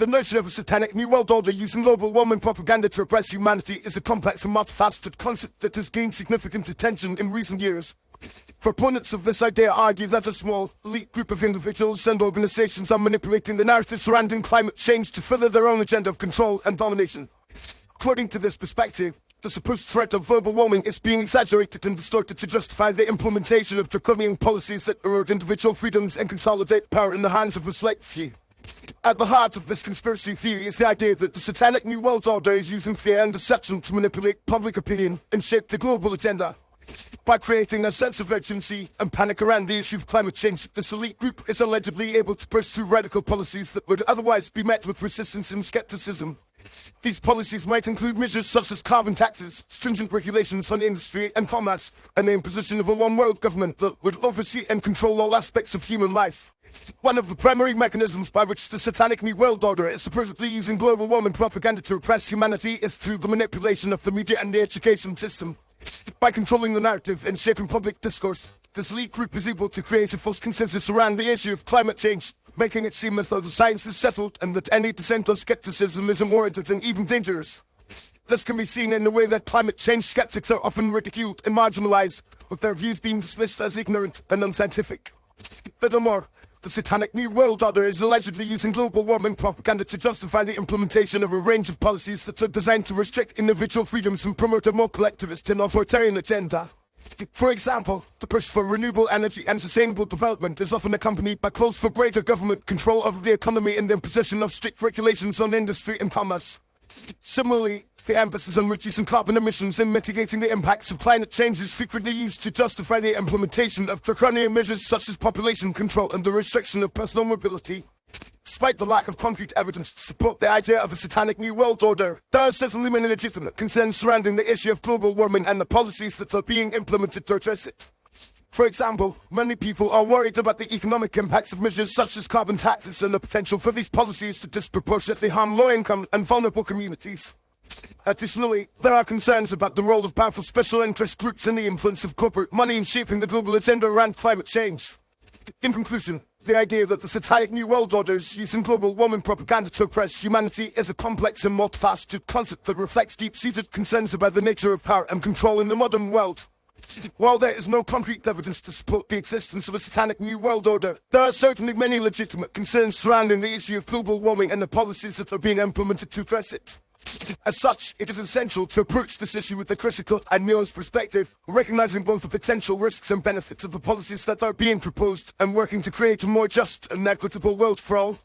The notion of a satanic new world order using global warming propaganda to oppress humanity is a complex and multifaceted concept that has gained significant attention in recent years. Proponents of this idea argue that a small, elite group of individuals and organizations are manipulating the narrative surrounding climate change to further their own agenda of control and domination. According to this perspective, the supposed threat of global warming is being exaggerated and distorted to justify the implementation of draconian policies that erode individual freedoms and consolidate power in the hands of a select few. At the heart of this conspiracy theory is the idea that the Satanic New World Order is using fear and deception to manipulate public opinion and shape the global agenda. By creating a sense of urgency and panic around the issue of climate change, this elite group is allegedly able to pursue radical policies that would otherwise be met with resistance and skepticism. These policies might include measures such as carbon taxes, stringent regulations on industry and commerce, and the imposition of a one-world government that would oversee and control all aspects of human life. One of the primary mechanisms by which the Satanic New World Order is supposedly using global warming propaganda to oppress humanity is through the manipulation of the media and the education system. By controlling the narrative and shaping public discourse, this elite group is able to create a false consensus around the issue of climate change, making it seem as though the science is settled and that any dissent or skepticism is unwarranted and even dangerous. This can be seen in the way that climate change skeptics are often ridiculed and marginalized, with their views being dismissed as ignorant and unscientific. Furthermore, the Satanic New World Order is allegedly using global warming propaganda to justify the implementation of a range of policies that are designed to restrict individual freedoms and promote a more collectivist and authoritarian agenda. For example, the push for renewable energy and sustainable development is often accompanied by calls for greater government control over the economy and the imposition of strict regulations on industry and commerce. Similarly, the emphasis on reducing carbon emissions and mitigating the impacts of climate change is frequently used to justify the implementation of draconian measures such as population control and the restriction of personal mobility. Despite the lack of concrete evidence to support the idea of a Satanic New World Order, there are certainly many legitimate concerns surrounding the issue of global warming and the policies that are being implemented to address it. For example, many people are worried about the economic impacts of measures such as carbon taxes and the potential for these policies to disproportionately harm low-income and vulnerable communities. Additionally, there are concerns about the role of powerful special interest groups and the influence of corporate money in shaping the global agenda around climate change. In conclusion, the idea that the Satanic New World Order is using global warming propaganda to oppress humanity is a complex and multifaceted concept that reflects deep-seated concerns about the nature of power and control in the modern world. While there is no concrete evidence to support the existence of a Satanic New World Order, there are certainly many legitimate concerns surrounding the issue of global warming and the policies that are being implemented to address it. As such, it is essential to approach this issue with a critical and nuanced perspective, recognizing both the potential risks and benefits of the policies that are being proposed and working to create a more just and equitable world for all.